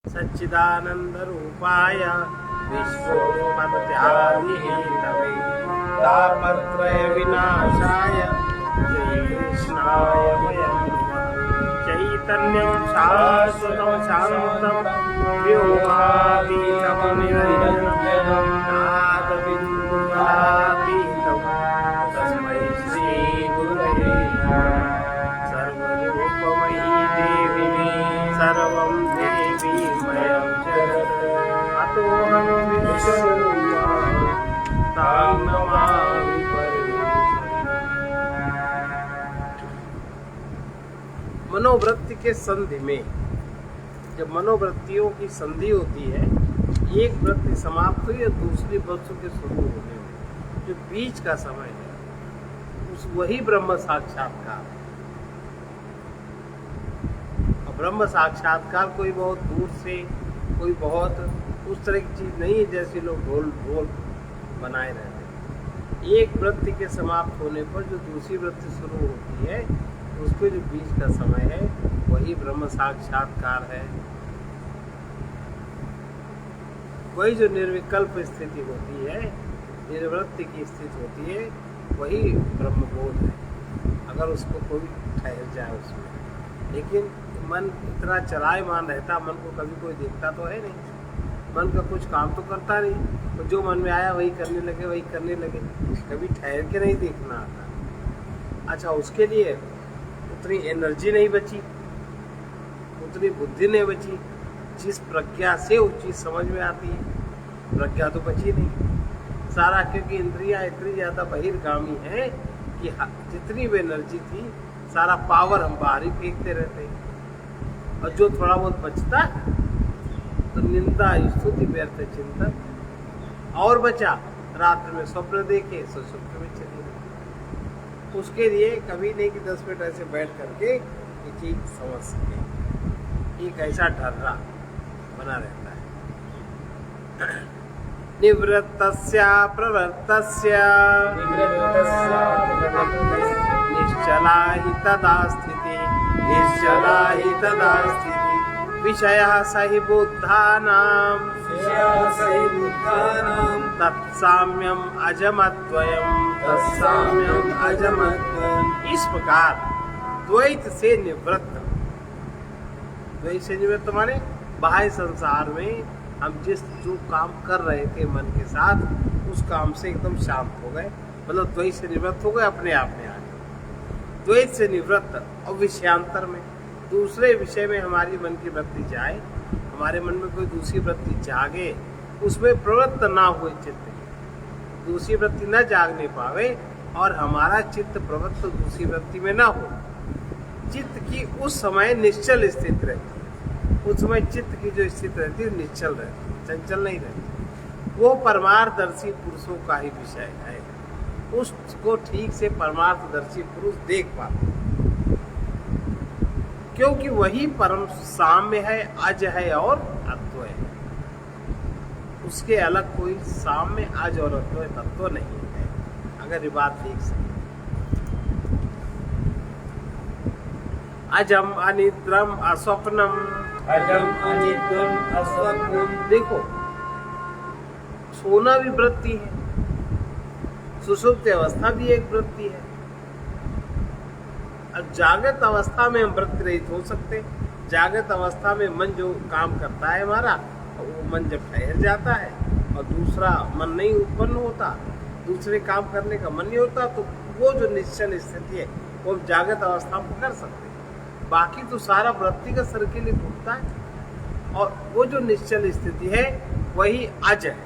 सच्चिदानंद रूपाय विश्वोत्पत्त्यादिहेतवे तापत्रय विनाशाय श्री कृष्णाय वयं नमः। चैतन्यं शाश्वतं शान्तं व्योमातीतं निरञ्जनं नादबिन्दुफलातीतं तस्मै श्री गुरुवे नमः। सर्वरूपमयी देवी सर्वं देवीमयं जगत् अतोऽहं विश्वरूपा तां नमामि परमेश्वरी। मनोवृत्ति के संधि में जब मनोवृत्तियों की संधि होती है, एक वृत्ति समाप्त हुई और दूसरी वस्तु के शुरू होने में जो बीच का समय है उस वही ब्रह्म साक्षात्कार। ब्रह्म साक्षात्कार कोई बहुत दूर से, कोई बहुत उस तरह की चीज नहीं है जैसे लोग ढोल बनाए रहते हैं। एक वृत्ति के समाप्त होने पर जो दूसरी वृत्ति शुरू होती है उसके जो बीच का समय है वही ब्रह्म साक्षात्कार है। वही जो निर्विकल्प स्थिति होती है, निर्वृत्ति की स्थिति होती है, वही ब्रह्मबोध है अगर उसको कोई ठहर जाए उसमें। लेकिन मन इतना चलायमान रहता, मन को कभी कोई देखता तो है नहीं, मन का कुछ काम तो करता नहीं, तो जो मन में आया वही करने लगे, कभी ठहर के नहीं देखना आता। अच्छा, उसके लिए उतनी एनर्जी नहीं बची, उतनी बुद्धि नहीं बची जिस प्रज्ञा से वो चीज़ समझ में आती है। प्रज्ञा तो बची नहीं सारा, क्योंकि इंद्रियां इतनी ज़्यादा बहिर्गामी है कि जितनी भी एनर्जी थी सारा पावर हम बाहर ही फेंकते रहते हैं। और जो थोड़ा बहुत बचता तो निंदा स्तुति व्यर्थ चिंतन, और बचा रात्र में स्वप्न देखे सुसुप्त में चले गए। उसके लिए कभी नहीं कि 10 मिनट ऐसे बैठ करके ये चीज समझ सके, एक ऐसा ढर्रा बना रहता है। निवृत्तस्य प्रवृत्तस्य निश्चला हि तदा स्थिति, निश्चला हि तदा स्थिति, विषयः सहि बुद्धानां तत्साम्यम् अजमद्वयम्, तत्साम्यम् अजमद्वयम्। इस प्रकार द्वैत से निवृत्त, द्वैत से निवृत्त माने बाह्य संसार में हम जो काम कर रहे थे मन के साथ उस काम से एकदम शांत हो गए, मतलब द्वैत से निवृत्त हो गए, अपने आप में आ गए। द्वैत से निवृत्त और विषयांतर में दूसरे विषय में हमारी मन की वृत्ति जाए, हमारे मन में कोई दूसरी वृत्ति जागे, उसमें प्रवृत्त ना हुए चित्त, दूसरी वृत्ति न जागने पावे और हमारा चित्त प्रवृत्त दूसरी वृत्ति में ना हो। चित्त की उस समय निश्चल स्थिति रहती है, उस समय चित्त की जो स्थिति रहती है निश्चल रहती है, चंचल नहीं रहती। वो परमार्थदर्शी पुरुषों का ही विषय है, उसको ठीक से परमार्थदर्शी पुरुष देख पाते, क्योंकि वही परम साम्य है, अज है और अद्वय है। उसके अलग कोई साम्य, अज और अद्वय तत्व नहीं है। अगर ये बात ठीक से अजम अनिद्रम अस्वप्नम, अजम अनिद्रम अस्वप्नम। देखो, सोना भी वृत्ति है, सुषुप्त अवस्था भी एक वृत्ति है। अब जागृत अवस्था में हम वृत्ति रहित हो सकते। जागृत अवस्था में मन जो काम करता है हमारा, वो मन जब ठहर जाता है और दूसरा मन नहीं उत्पन्न होता, दूसरे काम करने का मन नहीं होता, तो वो जो निश्चल स्थिति है वो हम जागृत अवस्था में कर सकते हैं। बाकी तो सारा वृत्ति का सर्किल ही घूमता है, और वो जो निश्चल स्थिति है वही अज है,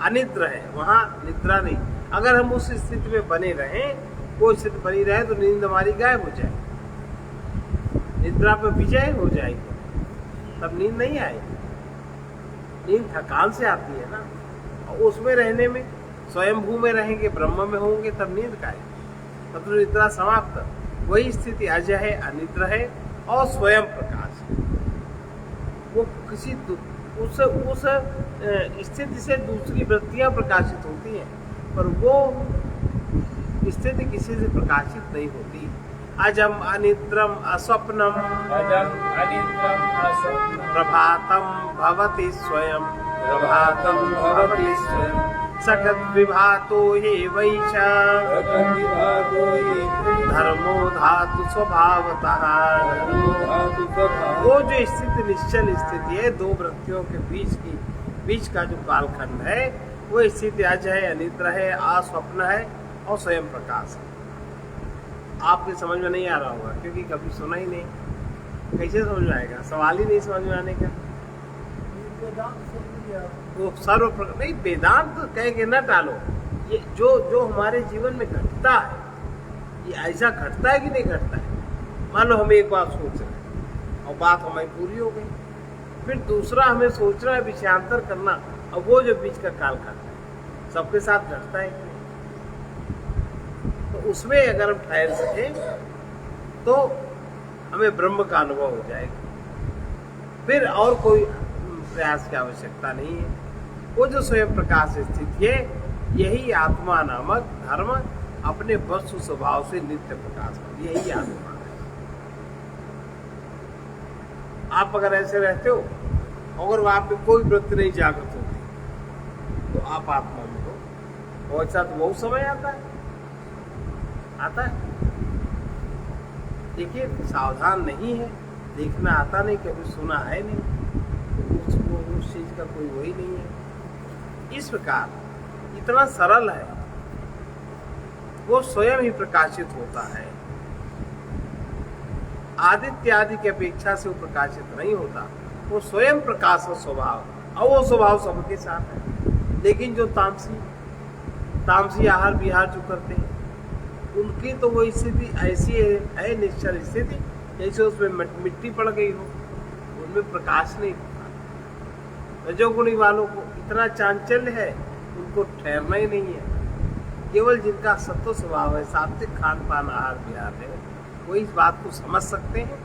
अनिद्र है, वहाँ निद्रा नहीं। अगर हम उस स्थिति में बने रहें, कोई स्थिति बनी रहे, तो नींद हमारी गायब हो जाए, निद्रा पे विजय हो जाएगी, तब नींद नहीं आएगी। नींद थकान से आती है ना, और उसमें रहने में स्वयंभू में रहेंगे, ब्रह्म में होंगे, तब नींद का आएगी, तब तो निद्रा समाप्त। वही स्थिति अजय है, अनिद्र है और स्वयं प्रकाश है। वो किसी उस स्थिति से दूसरी वृत्तियां प्रकाशित होती हैं, पर वो स्थिति किसी से प्रकाशित नहीं होती। अजम अनिद्रम अस्वप्नम अजम् अनिद्रम् अस्वप्नम् प्रभातम भवति स्वयं प्रभातं भवति स्वयं सकत विभातो ये वैशा प्रकृतिभातो ये धर्मो धातु स्वभावतः। धर्मो धातु स्वभावः। वो जो स्थिति निश्चल स्थिति है, दो वृत्तियों के बीच का जो कालखंड है, वो स्थिति अज है, अनिद्र है, अस्वप्न है और स्वयं प्रकाश है। आपके समझ में नहीं आ रहा होगा क्योंकि कभी सुना ही नहीं। कैसे समझ में आएगा? सवाल ही नहीं समझ में आने का। वो नहीं, वेदांत कह के न टालो। ये जो हमारे जीवन में घटता है, ये ऐसा घटता है कि नहीं घटता है। मान लो हम एक बात सोच रहे हैं और बात हमारी पूरी हो गई, फिर दूसरा हमें सोचना है, विषयांतर करना, और वो जो बीच का काल खंड है सबके साथ घटता है। तो उसमें अगर हम ठहर सके तो हमें ब्रह्म का अनुभव हो जाएगा। फिर और कोई प्रयास की आवश्यकता नहीं है। वो जो स्वयं प्रकाश स्थिति है, यही आत्मा नामक धर्म अपने वस्तु स्वभाव से नित्य प्रकाश कर, यही आत्मा है। आप अगर ऐसे रहते हो, अगर वहां पे कोई वृत्ति नहीं जागृत होती, तो आप आत्मा में हो। और ऐसा तो बहुत समय आता है। देखिए, सावधान नहीं है, देखना आता नहीं, कभी सुना है नहीं, उस चीज का कोई वही नहीं है। इस प्रकार इतना सरल है, वो स्वयं ही प्रकाशित होता है। आदित्य आदि की अपेक्षा से वो प्रकाशित नहीं होता, वो स्वयं प्रकाश और स्वभाव, और वो स्वभाव सबके साथ है। लेकिन जो तामसी आहार विहार जो करते हैं, उनकी तो वो स्थिति ऐसी है निश्चल स्थिति, जैसे उसमें मिट्टी पड़ गई हो, उनमें प्रकाश नहीं होता। रजोगुणी वालों को इतना चांचल्य है, उनको ठहरना ही नहीं है। केवल जिनका सत्व स्वभाव है, सात्विक खान पान आहार विहार है, वही इस बात को समझ सकते हैं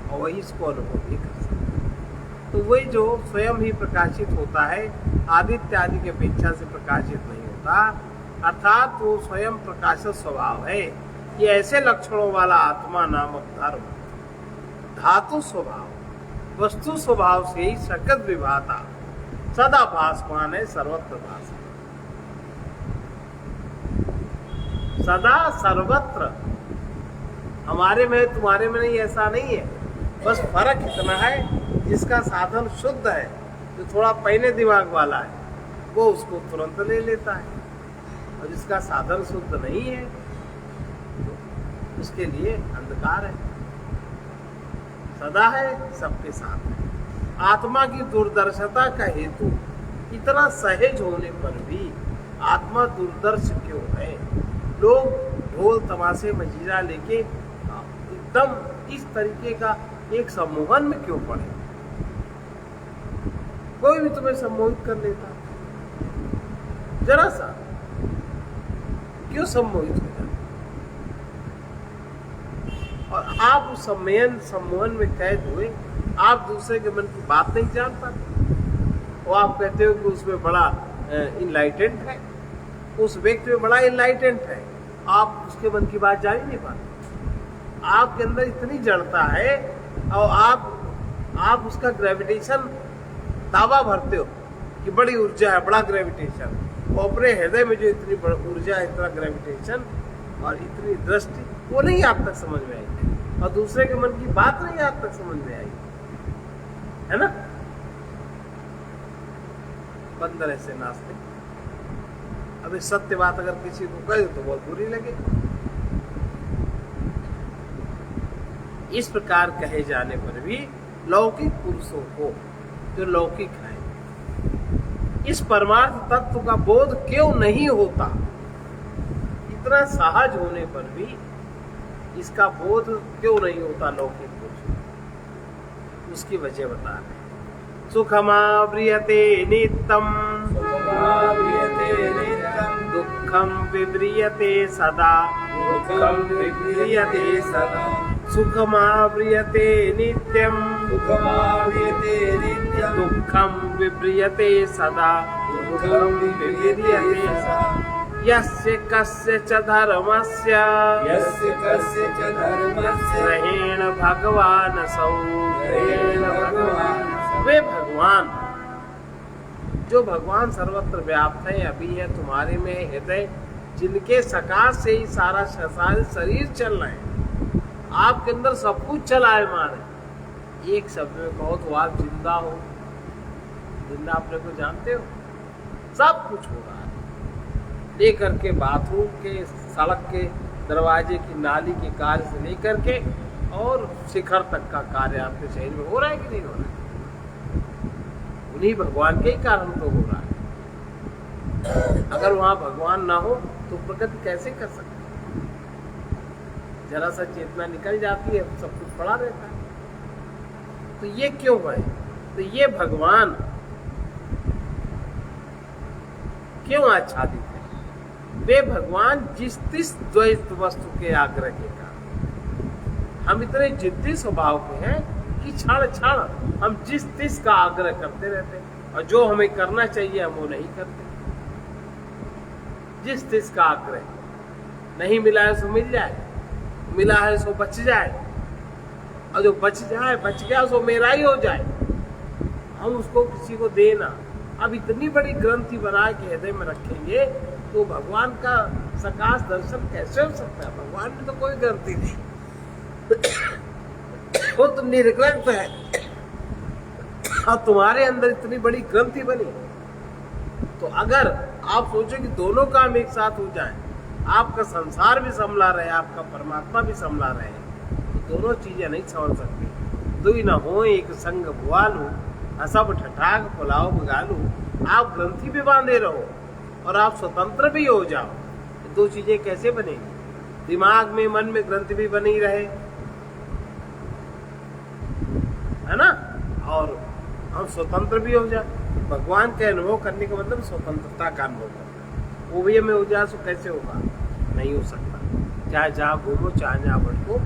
और वही इसको अनुभव भी कर सकते हैं। तो वही जो स्वयं ही प्रकाशित होता है, आदित्य आदि की अपेक्षा से प्रकाशित नहीं होता, अर्थात वो स्वयं प्रकाशित स्वभाव है। ये ऐसे लक्षणों वाला आत्मा नामक धर्म धातु स्वभाव वस्तु स्वभाव से ही सकत विभाता सदा भासमान है, सर्वत्र भास, सदा सर्वत्र। हमारे में तुम्हारे में नहीं, ऐसा नहीं है। बस फर्क इतना है, जिसका साधन शुद्ध है, जो थोड़ा पहले दिमाग वाला है, वो उसको तुरंत ले लेता है, और जिसका साधन शुद्ध नहीं है, उसके लिए अंधकार है। सदा है, सबके साथ है। आत्मा की दूरदर्शिता का हेतु इतना सहज होने पर भी आत्मा दूरदर्श क्यों है? लोग ढोल तमाशे मजीरा लेके एकदम इस तरीके का एक सम्मोहन में क्यों पड़े? कोई भी तुम्हें सम्मोहित कर लेता, जरा सा क्यों सम्मोहित हो जाए? और आप उस सम्मोहन में कैद हुए, आप दूसरे के मन की बात नहीं जान पाते, और आप कहते हो कि उसमें बड़ा इनलाइटेंट है, उस व्यक्ति में बड़ा इनलाइटेंट है, आप उसके मन की बात जान ही नहीं पाते। आपके अंदर इतनी जड़ता है, और आप उसका ग्रेविटेशन दावा भरते हो कि बड़ी ऊर्जा है, बड़ा ग्रेविटेशन, और अपने हृदय में जो इतनी ऊर्जा है, इतना ग्रेविटेशन और इतनी दृष्टि, वो नहीं आप तक समझ में आई, और दूसरे के मन की बात नहीं आप तक समझ में आई, है ना? बंदर ऐसे नाचते। अब सत्य बात अगर किसी को कहे तो बहुत बुरी लगे। इस प्रकार कहे जाने पर भी लौकिक पुरुषों को, जो लौकिक है, इस परमार्थ तत्व का बोध क्यों नहीं होता? इतना सहज होने पर भी इसका बोध क्यों नहीं होता लौकिक पुरुषों? उसकी वजह बता रहे। सुखमाव्रियते नित्यं दुःखं विव्रियते सदा, सुखमाव्रियते नित्यं दुःखं विव्रियते सदा। यस्य कस्य च धर्मस्य यस्य कस्य च धर्मस्य ग्रहेण भगवान सौ। ग्रहेण भगवान सौ। वे भगवान जो भगवान सर्वत्र व्याप्त है, अभी है, तुम्हारे में है हृदय, जिनके सकाश से ही सारा शरीर चल रहा है, आपके अंदर सब कुछ चलायमान है। एक शब्द में कहो तो आप जिंदा हो। जिंदा अपने को जानते हो? सब कुछ हो रहा है, लेकर के बाथरूम के, सड़क के दरवाजे की नाली के कार्य से लेकर के और शिखर तक का कार्य आपके शरीर में हो रहा है कि नहीं हो रहा है? उन्हीं भगवान के ही कारण तो हो रहा है। अगर वहां भगवान ना हो तो प्रगति कैसे कर सकते? जरा सा चेतना निकल जाती है, सब कुछ पड़ा रहता है। तो ये क्यों है? तो ये भगवान क्यों आच्छादित है? वे भगवान जिस तिस द्वैत वस्तु के आग्रह के कारण। हम इतने जिद्दी स्वभाव के हैं कि क्षण क्षण हम जिस तिस का आग्रह करते रहते हैं, और जो हमें करना चाहिए हम वो नहीं करते। जिस तिस का आग्रह, नहीं मिला है सो मिल जाए, मिला है सो बच जाए, और जो बच जाए, बच गया सो मेरा ही हो जाए, हम उसको किसी को देना। अब इतनी बड़ी ग्रंथि बना के हृदय में रखेंगे तो भगवान का सकाश दर्शन कैसे हो सकता है? भगवान में तो कोई ग्रंथि नहीं, वो तो निर्ग्रंथ है। और तुम्हारे अंदर इतनी बड़ी ग्रंथि बनी, तो अगर आप सोचो कि दोनों काम एक साथ हो जाए, आपका संसार भी संभला रहे, आपका परमात्मा भी संभला रहे, तो दोनों चीजें नहीं संभल सकती। दुई न हो एक संग बुआलू, हसब ठठाक पुलाव बगालू। आप ग्रंथि भी बांधे रहो और आप स्वतंत्र भी हो जाओ, दो चीजें कैसे बनेगी? दिमाग में, मन में ग्रंथि भी बनी रहे, है ना, और हम स्वतंत्र भी हो जाए। भगवान के अनुभव करने का मतलब स्वतंत्रता का अनुभव करना। वो भी हमें हो जाए तो कैसे होगा? नहीं हो सकता। चाहे जहाँ घूमो, चाहे जहाँ भटको।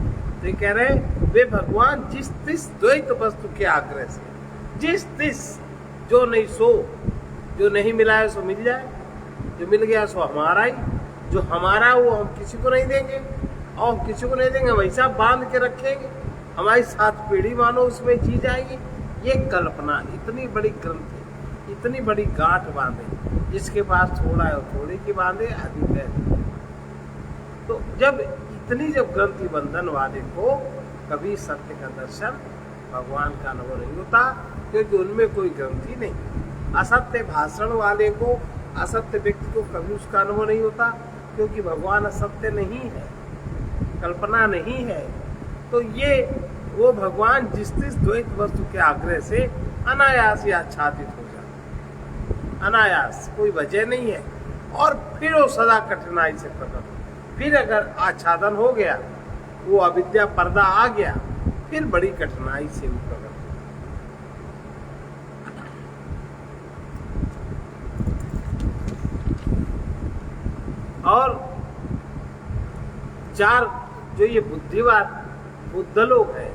तो ये कह रहे हैं वे भगवान जिस तिस द्वैत वस्तु के आग्रह से, जिस तिस, जो नहीं सो, जो नहीं मिला है सो मिल जाए, जो मिल गया सो हमारा ही, जो हमारा वो हम किसी को नहीं देंगे, और किसी को नहीं देंगे वैसा बांध के रखेंगे, हमारी 7 पीढ़ी मानो उसमें जी जाएगी। ये कल्पना, इतनी बड़ी ग्रंथि, इतनी बड़ी गांठ बांधे, जिसके पास थोड़ा है थोड़े की बांधे, अधिक है। तो जब ग्रंथि बंधन वाले को कभी सत्य का दर्शन, भगवान का अनुभव नहीं होता, क्योंकि उनमें कोई ग्रंथि नहीं। असत्य भाषण वाले को, असत्य व्यक्ति को कभी उसका अनुभव नहीं होता, क्योंकि भगवान असत्य नहीं है, कल्पना नहीं है। तो ये वो भगवान जिस तिस द्वैत वस्तु के आग्रह से अनायास ही आच्छादित हो जाता, अनायास, कोई वजह नहीं है। और फिर वो सदा कठिनाई से प्रकट। फिर अगर आच्छादन हो गया, वो अविद्या पर्दा आ गया, फिर बड़ी कठिनाई से वो प्रकट। और 4 जो ये बुद्धिवाद, बुद्ध लोग हैं,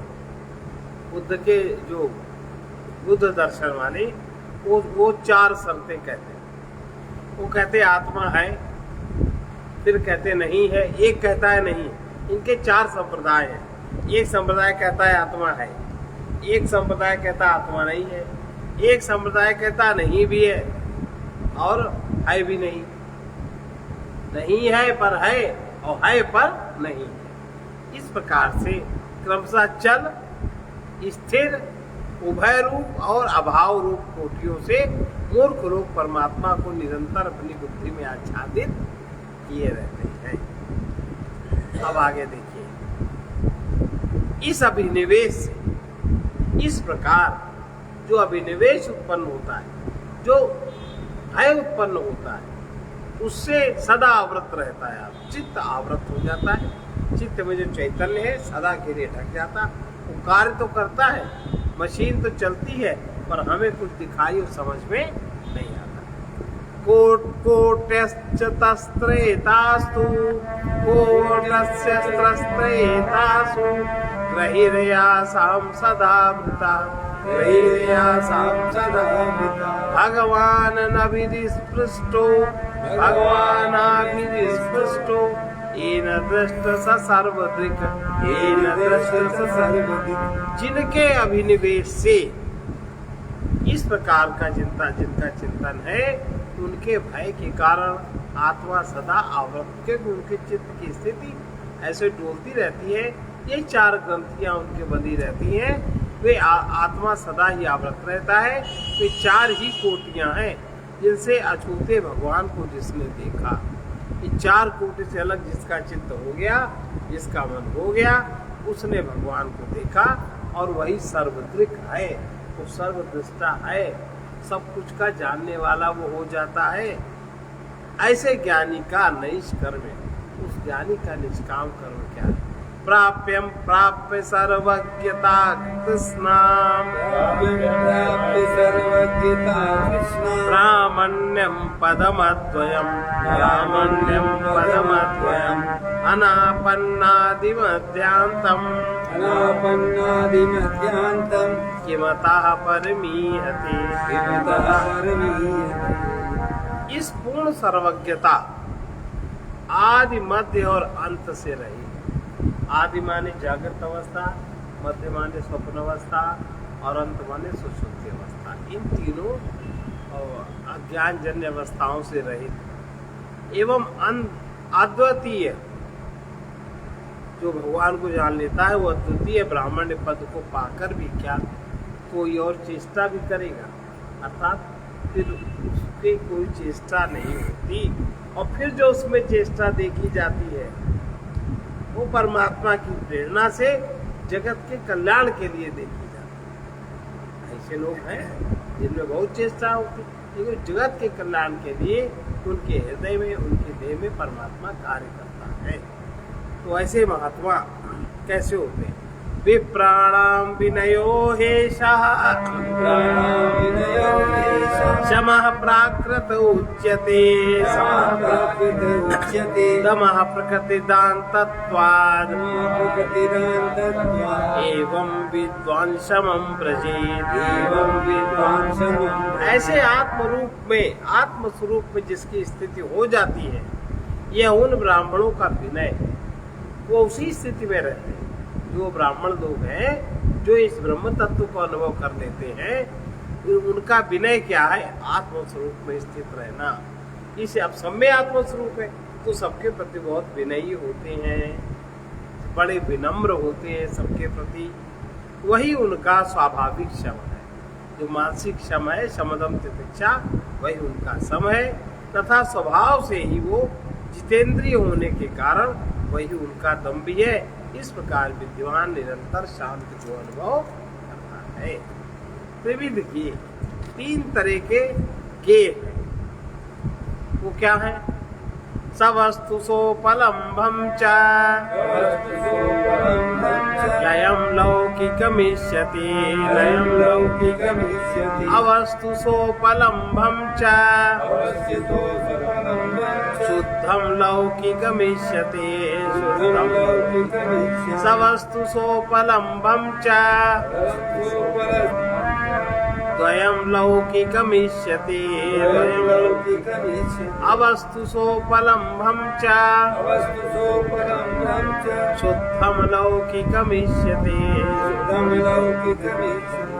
बुद्ध के जो बुद्ध दर्शन वाले, वो 4 शर्तें कहते हैं। वो कहते आत्मा है, फिर कहते नहीं है, एक कहता है नहीं। इनके 4 संप्रदाय हैं। एक संप्रदाय कहता है आत्मा है, एक संप्रदाय कहता आत्मा नहीं है, एक संप्रदाय कहता नहीं भी है और है भी नहीं, नहीं है पर है और है पर नहीं है। इस प्रकार से क्रमशः चल, स्थिर, उभय रूप और अभाव रूप कोटियों से मूर्ख लोग परमात्मा को निरंतर अपनी बुद्धि में आच्छादित किए रहते हैं। अब आगे देखिए, इस अभिनिवेश से, इस प्रकार जो अभिनिवेश उत्पन्न होता है, जो भय उत्पन्न होता है, उससे सदा आवृत रहता है। चित्त आवृत हो जाता है, चित्त में जो चैतन्य है सदा के लिए ढक जाता। वो कार्य तो करता है, मशीन तो चलती है, पर हमें कुछ दिखाई और समझ में नहीं आता। कोटस्तस्त्रेतास्तु कोटस्यस्त्रेतासु ग्रहिरयासां सदा वृता त्रैर्यासां सदा मिता भगवान नभिस्पृष्टो भगवानाभिस्पृष्टो येन दृष्ट स सर्वदृक् येन दृष्ट स सर्वदिक्। जिनके अभिनिवेश से इस प्रकार का जिनका चिंतन है, उनके भय के कारण आत्मा सदा आवृत, क्योंकि उनके चित्त की स्थिति ऐसे डोलती रहती है। ये चार ग्रंथियां उनके बंधी रहती हैं, वे आत्मा सदा ही आवृत रहता है। वे चार ही कोटियां हैं जिनसे अछूते भगवान को जिसने देखा। ये चार कोटि से अलग जिसका चित्त हो गया, जिसका मन हो गया, उसने भगवान को देखा और वही सर्वदृक है, वो सर्वदृष्टा है, सब कुछ का जानने वाला वो हो जाता है। ऐसे ज्ञानी का नैष्कर्म, उस ज्ञानी का निष्काम कर्म क्या है? प्राप्यम प्राप्य सर्वज्ञता कृष्णाम प्राप्य सर्वज्ञता कृष्णा ब्राह्मण्यम पदमद्वयम ब्राह्मण्यम पदमद्वयम अनापन्नादिमध्यांतम अनापन्नादिमध्यांतम किमतः परमीयते। किमतः परमीयते। इस पूर्ण सर्वज्ञता आदि मध्य और अंत से रही। आदि माने जागृत अवस्था, मध्य माने स्वप्न अवस्था और अंत माने सुषुप्ति अवस्था। इन तीनों अज्ञानजन्य अवस्थाओं से रहित एवं अद्वितीय जो भगवान को जान लेता है, वो अद्वितीय ब्राह्मण्य पद को पाकर भी क्या कोई और चेष्टा भी करेगा, अर्थात फिर उसकी कोई चेष्टा नहीं होती। और फिर जो उसमें चेष्टा देखी जाती है, वो परमात्मा की प्रेरणा से जगत के कल्याण के लिए देखी जाती है। ऐसे लोग हैं जिनमें बहुत चेष्टा होती है, लेकिन जगत के कल्याण के लिए उनके हृदय में, उनके देह में परमात्मा कार्य करता है। तो ऐसे महात्मा कैसे होते हैं? विप्राणाम विनयो हेषः शमः प्राकृत उच्यते दमः प्रकृतिदान्तत्वात् एवं विद्वान् समं व्रजेत्। ऐसे आत्मरूप में, आत्मस्वरूप में जिसकी स्थिति हो जाती है, यह उन ब्राह्मणों का विनय, वो उसी स्थिति में रहते हैं। जो ब्राह्मण लोग हैं, जो इस ब्रह्म तत्व को अनुभव कर लेते हैं, उनका विनय क्या है? आत्मस्वरूप में स्थित रहना। इसे अब सब में आत्मस्वरूप है तो सबके प्रति बहुत विनयी होते हैं, बड़े विनम्र होते हैं सबके प्रति। वही उनका स्वाभाविक शम है। जो मानसिक शम है, शमदम तितिक्षा, वही उनका सम है। तथा स्वभाव से ही वो जितेंद्रिय होने के कारण वही उनका दम भी है। इस प्रकार विद्वान निरंतर शांति को अनुभव करता है। त्रिविध ज्ञेय, तीन तरह के ज्ञेय हैं। वो क्या है? सवस्तु सोपलम्भम च लयं लौकिकमिष्यति लयं लौकिकमिष्यति अवस्तु सोपलम्भम च शुद्धं लौकिकमिष्यति शुद्धं सवस्तु सोपलम्भम च द्वयं लौकिकमिष्यति अवस्तु सोपलम्भम च शुद्धं लौकिकमिष्यति।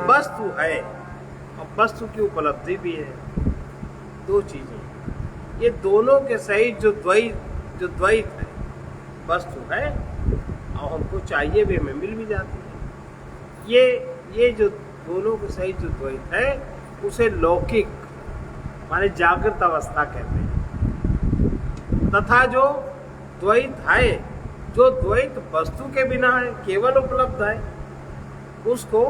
वस्तु है और वस्तु की उपलब्धि भी है, दो चीजें। ये दोनों के सहित जो द्वैत है, वस्तु है और हमको चाहिए भी, हमें मिल भी जाती है। ये जो दोनों के सहित जो द्वैत है, उसे लौकिक माने जागृत अवस्था कहते हैं। तथा जो द्वैत है, जो द्वैत वस्तु के बिना है, केवल उपलब्ध है, उसको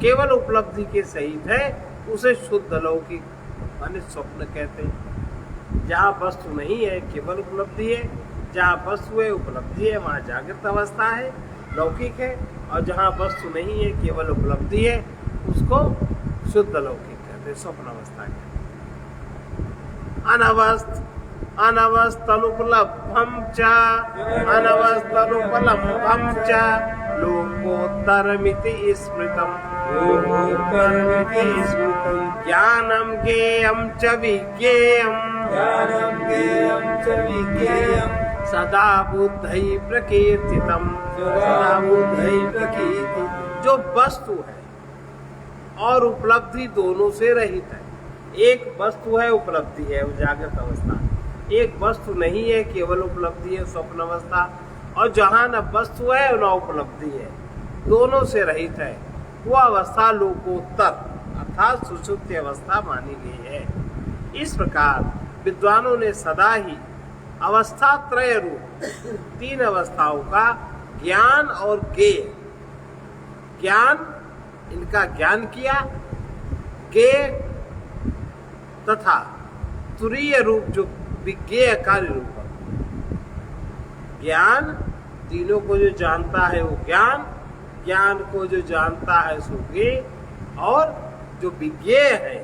केवल उपलब्धि के सहित है, उसे शुद्ध लौकिक माने स्वप्न कहते हैं। जहाँ वस्तु नहीं है, केवल उपलब्धि है। जहाँ वस्तु है, उपलब्धि है, वहाँ जागृत अवस्था है, लौकिक है। और जहाँ वस्तु नहीं है, केवल उपलब्धि है, उसको शुद्ध लौकिक कहते हैं, स्वप्न अवस्था कहते हैं। अनवस्थनुपलब्धम च लोकोत्तरमिति स्मृतम भूर्भुवस्सुवर्णकी स्मृतम् ज्ञानं ज्ञेयं च विज्ञेयं ज्ञानं ज्ञेयं च विज्ञेयं सदा बुद्धै प्रकीर्तितम्। सदा बुद्धै प्रकीर्तितम्। जो वस्तु है और उपलब्धि दोनों से रहित है। एक वस्तु है, उपलब्धि है, वो जागृत अवस्था। एक वस्तु नहीं है, केवल उपलब्धि है, स्वप्न अवस्था। और जहाँ न वस्तु है न उपलब्धि है, दोनों से रहित है, वो अवस्था लोकोत्तर अर्थात सुषुप्ति अवस्था मानी गई है। इस प्रकार विद्वानों ने सदा ही अवस्था त्रय रूप 3 अवस्थाओं का ज्ञान और ज्ञेय, ज्ञान इनका ज्ञान किया, ज्ञेय तथा तुरीय रूप जो विज्ञेय कार्य रूप है। ज्ञान तीनों को जो जानता है वो ज्ञान, ज्ञान को जो जानता है सो ज्ञेय, और जो विज्ञेय है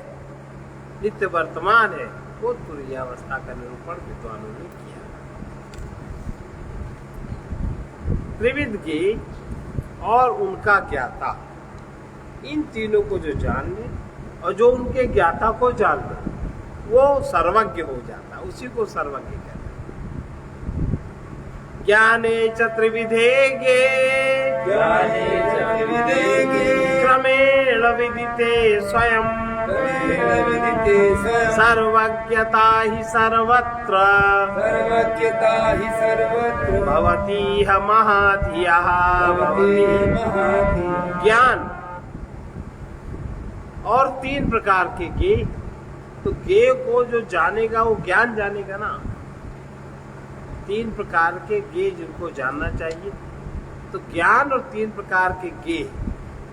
नित्य वर्तमान है वो तुरीय अवस्था का निरूपण विद्वानों ने किया। त्रिविध ज्ञेय और उनका ज्ञाता, इन तीनों को जो जान ले और जो उनके ज्ञाता को जान ले वो सर्वज्ञ हो जाता, उसी को सर्वज्ञ कहते हैं। ज्ञाने च त्रिविधे ज्ञाने च त्रिविधे ज्ञे क्रमेण विदिते स्वयं क्रमेण विदिते स्वयं सर्वज्ञता हि सर्वत्र सर्वज्ञता हि सर्वत्र भवतीह महाधियः। भवति महाधियः। ज्ञान और 3 प्रकार के ज्ञेय। तो ज्ञेय को जो जानेगा वो ज्ञान जानेगा ना। 3 प्रकार के ज्ञेय जिनको जानना चाहिए, तो ज्ञान और 3 प्रकार के ज्ञेय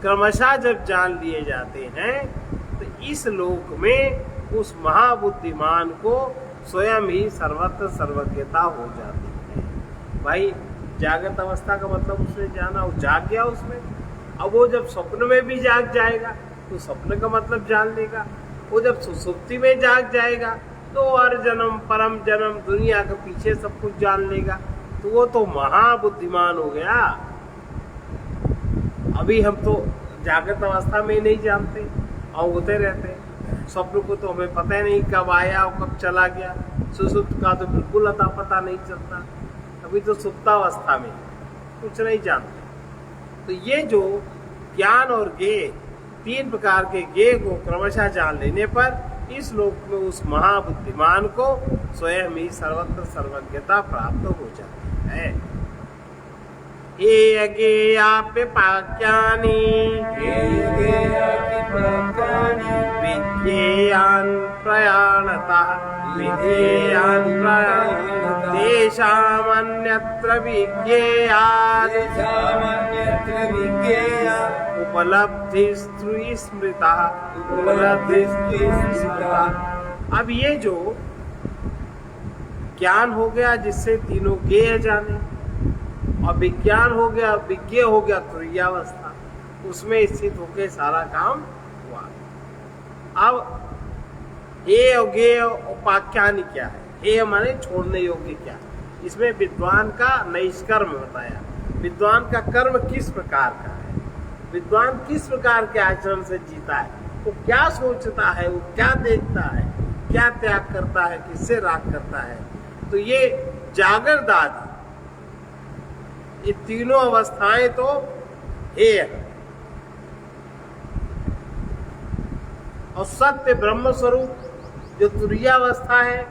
क्रमशः जब जान लिए जाते हैं तो इस लोक में उस महाबुद्धिमान को स्वयं ही सर्वत्र सर्वज्ञता हो जाती है। भाई जागृत अवस्था का मतलब उसने जाना, वो जाग गया उसमें। अब वो जब स्वप्न में भी जाग जाएगा तो स्वप्न का मतलब जान लेगा। वो जब सुसुप्ति में जाग जाएगा तो हर जन्म परम जन्म दुनिया के पीछे सब कुछ जान लेगा। तो वो तो महाबुद्धिमान हो गया। अभी हम तो जागृत अवस्था में नहीं जानते और होते रहते हैं। स्वप्न को तो हमें पता ही नहीं कब आया और कब चला गया। सुसुप्त का तो बिल्कुल अता पता नहीं चलता। अभी तो सुप्तावस्था में कुछ नहीं जानते। तो ये जो ज्ञान और ज्ञेय 3 प्रकार के ज्ञेय को क्रमशः जान लेने पर इस लोक में उस महाबुद्धिमान को स्वयं ही सर्वत्र सर्वज्ञता प्राप्त हो जाती है। ये ज्ञेयाप्यपाक्यानि विज्ञेयान् प्रयाणतः विधेयान् प्रयाणतः तेषामन्यत्र विज्ञेयात् उपलब्धिस्तु स्मृतः उपलब्धिस्तु स्मृतः। अब ये जो ज्ञान हो गया जिससे तीनों ज्ञेय जाने, और विज्ञान हो गया, विज्ञेय हो गया तुरीयावस्था, उसमें स्थित होके सारा काम हुआ। अब हे और ज्ञेय उपाख्यान क्या है? हे माने छोड़ने योग्य क्या? इसमें विद्वान का नैष्कर्म बताया। विद्वान का कर्म किस प्रकार का है, विद्वान किस प्रकार के आचरण से जीता है, वो क्या सोचता है, वो क्या देखता है, क्या त्याग करता है, किससे राग करता है। तो ये जागृत आदि ये तीनों अवस्थाएं तो हेय है। और सत्य ब्रह्म स्वरूप जो तुरीयावस्था है,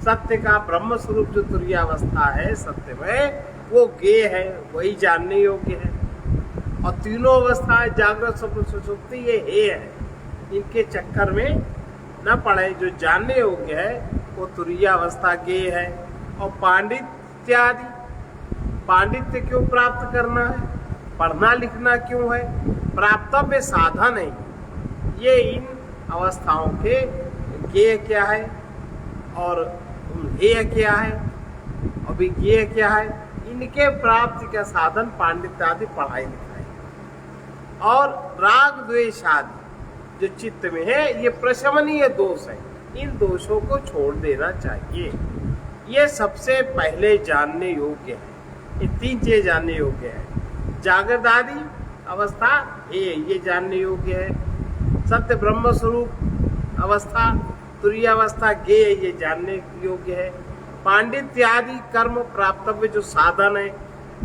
सत्य का ब्रह्म स्वरूप जो तुरीयावस्था है सत्य में, वो ज्ञेय है, वही जानने योग्य है। और तीनों अवस्थाएं जागृत स्वप्न सुषुप्ति ये हेय है, इनके चक्कर में न पड़े। जो जानने योग्य है वो तुरीयावस्था ज्ञेय है। और पांडित्य आदि, पांडित्य क्यों प्राप्त करना है, पढ़ना लिखना क्यों है, प्राप्तव्य साधन है। ये इन अवस्थाओं के ज्ञेय क्या है और हेय क्या है और विज्ञेय क्या है, इनके प्राप्ति का साधन पांडित्य आदि पढ़ाई लिखाई। और राग द्वेष आदि जो चित्त में है ये प्रशमनीय दोष है, इन दोषों को छोड़ देना चाहिए। ये सबसे पहले जानने योग्य है। ये 3 चीजें जानने योग्य है, जागृत आदि, अवस्था हे ये जानने योग्य है। सत्य ब्रह्म स्वरूप अवस्था तुरीय अवस्था गे ये जानने योग्य है। पांडित्य आदि कर्म प्राप्तव्य जो साधन है,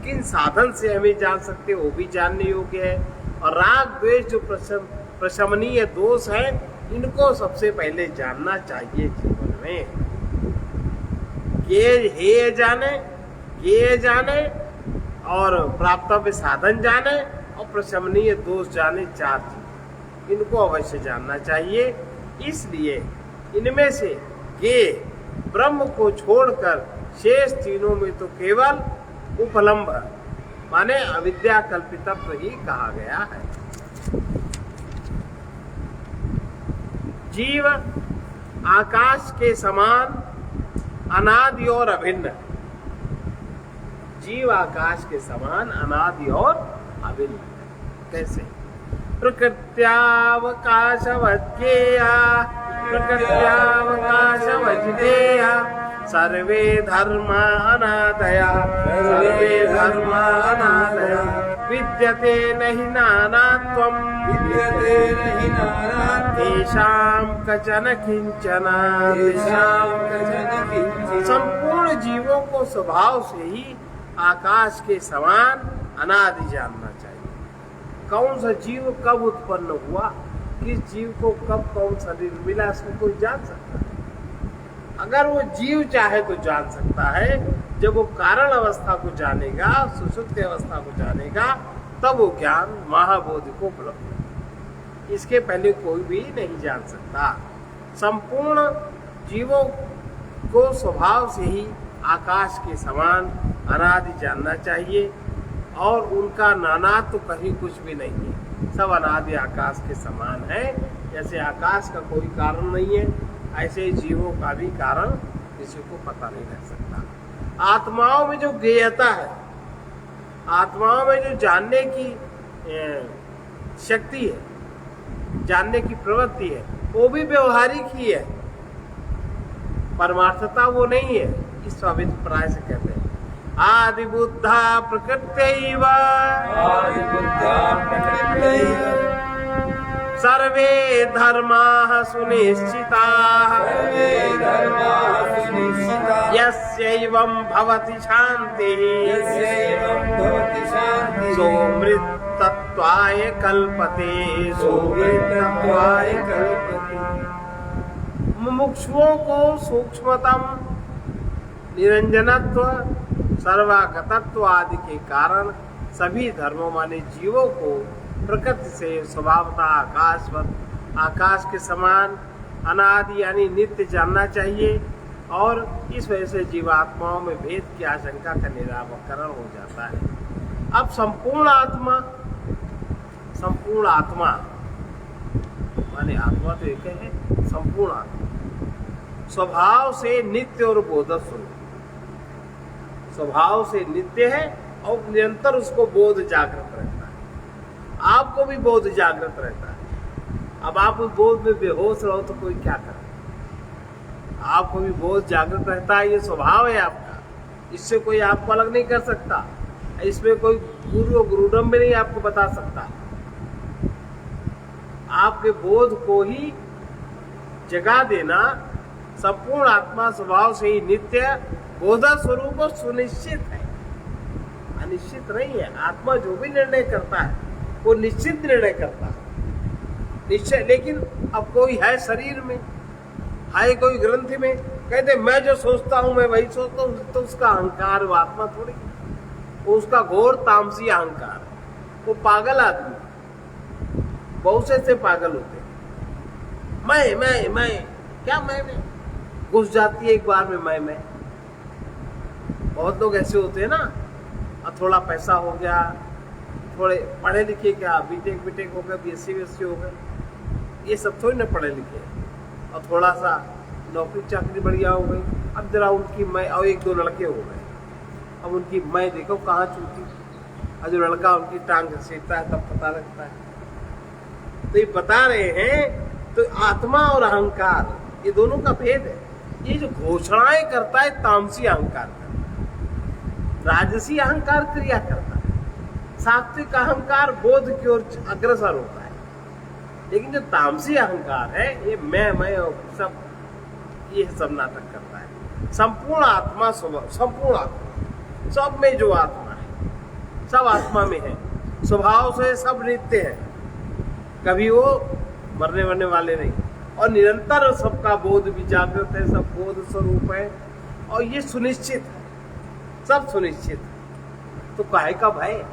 किन साधन से हमें जान सकते हैं वो भी जानने योग्य है। और राग द्वेष जो प्रशमनीय दोष है, इनको सबसे पहले जानना चाहिए जीवन में। हे जाने और प्राप्तव्य साधन जाने और प्रशमनीय दोष जाने, 4 चीज इनको अवश्य जानना चाहिए। इसलिए इनमें से गे ब्रह्म को छोड़कर शेष तीनों में तो केवल उपलम्ब माने अविद्या कल्पितत्व ही कहा गया है। जीव आकाश के समान अनादि और अभिन्न, जीव आकाश के समान अनादि और अभिन्न। कैसे? प्रकृत्यावकाशवज्ञेया सर्वे धर्मा अनादया विद्यते नहि नानात्वम् तेषां कचन किंचन। संपूर्ण जीवों को स्वभाव से ही आकाश के समान अनादि जानना चाहिए। कौन सा जीव कब उत्पन्न हुआ, किस जीव को कब कौन शरीर मिला, इसको कोई जान सकता है? अगर वो जीव चाहे तो जान सकता है। जब वो कारण अवस्था को जानेगा, सुषुप्ति अवस्था को जानेगा, तब वो ज्ञान महाबोधि को उपलब्ध है। इसके पहले कोई भी नहीं जान सकता। संपूर्ण जीवों को स्वभाव से ही आकाश के समान अनादि जानना चाहिए और उनका नानात्व तो कहीं कुछ भी नहीं है। सब अनादि आकाश के समान है। जैसे आकाश का कोई कारण नहीं है, ऐसे जीवों का भी कारण किसी को पता नहीं रह सकता। आत्माओं में जो ज्ञेयता है, आत्माओं में जो जानने की शक्ति है, जानने की प्रवृत्ति है, वो भी व्यवहारिक ही है, परमार्थता वो नहीं है। इस अभिप्राय से कहते हैं आदि बुद्धा प्रकृत्यैव सर्वे धर्माः सुनिश्चिताः यस्यैवं भवति शान्तिः सोऽमृतत्वाय कल्पते। मुमुक्षुओं को सूक्ष्मतम निरंजनत्व सर्वागतत्व आदि के कारण सभी धर्मों माने जीवों को प्रकृति से स्वभावतः आकाश के समान अनादि यानी नित्य जानना चाहिए। और इस वजह से जीवात्माओं में भेद की आशंका का निराकरण हो जाता है। अब संपूर्ण आत्मा माने आत्मा तो एक है, संपूर्ण आत्मा स्वभाव से नित्य और बोधक स्वरूप, स्वभाव से नित्य है और निरंतर उसको बोध जागृत रहता है। आपको भी बोध जागृत रहता है। अब आप उस बोध में बेहोश रहो तो कोई क्या करे? आपको भी बोध जागृत रहता है, ये स्वभाव है आपका। इससे कोई आपको अलग नहीं कर सकता। इसमें कोई गुरुडम भी नहीं आपको बता सकता। आपके बोध को ही जगा देना। संपूर्ण आत्मा स्वभाव से ही नित्य बोधा स्वरूप और सुनिश्चित है, अनिश्चित नहीं है। आत्मा जो भी निर्णय करता है वो निश्चित निर्णय करता है, निश्चय। लेकिन अब कोई है शरीर में, है कोई ग्रंथि में, कहते मैं जो सोचता हूं मैं वही सोचता हूं, तो उसका अहंकार वो आत्मा थोड़ी, वो उसका घोर तामसी अहंकार। वो पागल आदमी, बहुत से पागल होते हैं। मैं क्या मैं घुस जाती है एक बार में मैं। बहुत लोग ऐसे होते हैं ना, और थोड़ा पैसा हो गया, थोड़े पढ़े लिखे, क्या बीटेक हो गया, बीएससी हो गए, ये सब थोड़ी ना पढ़े लिखे, और थोड़ा सा नौकरी चाकरी बढ़िया हो गई। अब जरा उनकी मैं और 1-2 लड़के हो गए, अब उनकी मैं देखो कहाँ चूकी, और जो लड़का उनकी टांग घसीटता है तब पता लगता है। तो ये बता रहे हैं, तो आत्मा और अहंकार ये दोनों का भेद है। ये जो घोषणाएं करता है तामसी अहंकार करता है, राजसी अहंकार क्रिया करता है, सात्विक अहंकार बोध की ओर अग्रसर होता है, लेकिन जो तामसी अहंकार है ये मैं और सब ये सब नाटक करता है। संपूर्ण आत्मा स्वभाव, संपूर्ण आत्मा, सब में जो आत्मा है, सब आत्मा में है, स्वभाव से सब नित्य है, कभी वो मरने वाले नहीं, और निरंतर सबका बोध भी जागृत है, सब बोध स्वरूप है, और ये सुनिश्चित है, सब सुनिश्चित है। तो काहे का भय?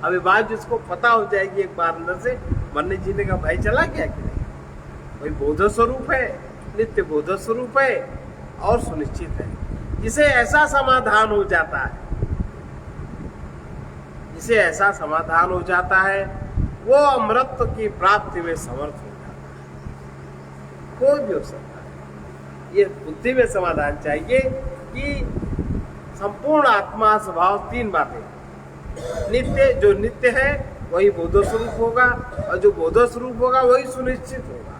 अभी बात जिसको पता हो जाएगी एक बार अंदर से, मरने जीने का भय चला गया कि नहीं? वही बोध स्वरूप है, नित्य बोध स्वरूप है और सुनिश्चित है। जिसे ऐसा समाधान हो जाता है, जिसे ऐसा समाधान हो जाता है, वो अमृत की प्राप्ति में समर्थ हो जाता है। कोई भी हो सकता है। ये बुद्धि में समाधान चाहिए कि संपूर्ण आत्मा स्वभाव तीन बातें, नित्य, जो नित्य है वही बोध स्वरूप होगा, और जो बोध स्वरूप होगा वही सुनिश्चित होगा।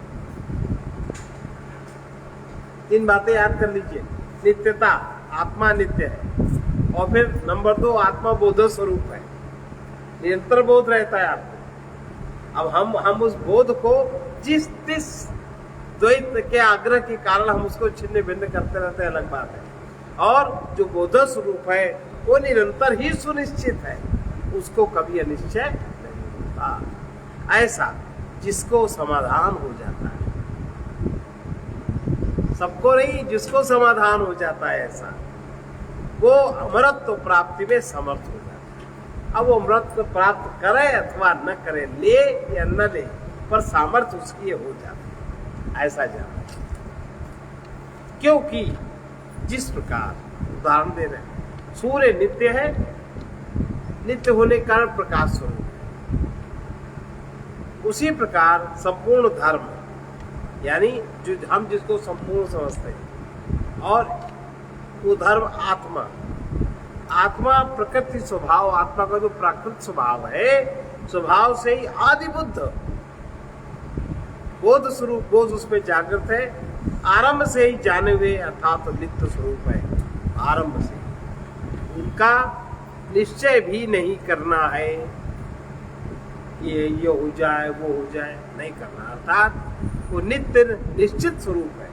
तीन बातें याद कर लीजिए। नित्यता, आत्मा नित्य है, और फिर नंबर 2 आत्मा बोध स्वरूप है, निरंतर बोध रहता है आपको। अब हम उस बोध को जिस द्वैत के आग्रह के कारण हम उसको छिन्न भिन्न करते रहते हैं, अलग बात है। और जो बोध स्वरूप है वो निरंतर ही सुनिश्चित है, उसको कभी अनिश्चय नहीं होता। ऐसा जिसको समाधान हो जाता है, सबको नहीं, जिसको समाधान हो जाता है ऐसा, वो अमृत प्राप्ति में समर्थ हो जाता है। अब वो अमृत को प्राप्त करे अथवा न करे, ले या न ले, पर सामर्थ्य उसकी हो जाता है, ऐसा जाना। क्योंकि जिस प्रकार उदाहरण दे रहे हैं, सूर्य नित्य है, नित्य होने के कारण प्रकाश स्वरूप है, उसी प्रकार संपूर्ण धर्म, यानी जो हम जिसको संपूर्ण समझते हैं, और वो धर्म आत्मा, आत्मा प्रकृति स्वभाव, आत्मा का जो प्राकृत स्वभाव है, स्वभाव से ही आदि बुद्ध बोध स्वरूप, बोध उसमें जागृत है, आरंभ से ही जाने हुए अर्थात नित्य स्वरूप है। आरंभ से उनका निश्चय भी नहीं करना है, ये हो जाए वो हो जाए, नहीं करना, अर्थात वो नित्य निश्चित स्वरूप है,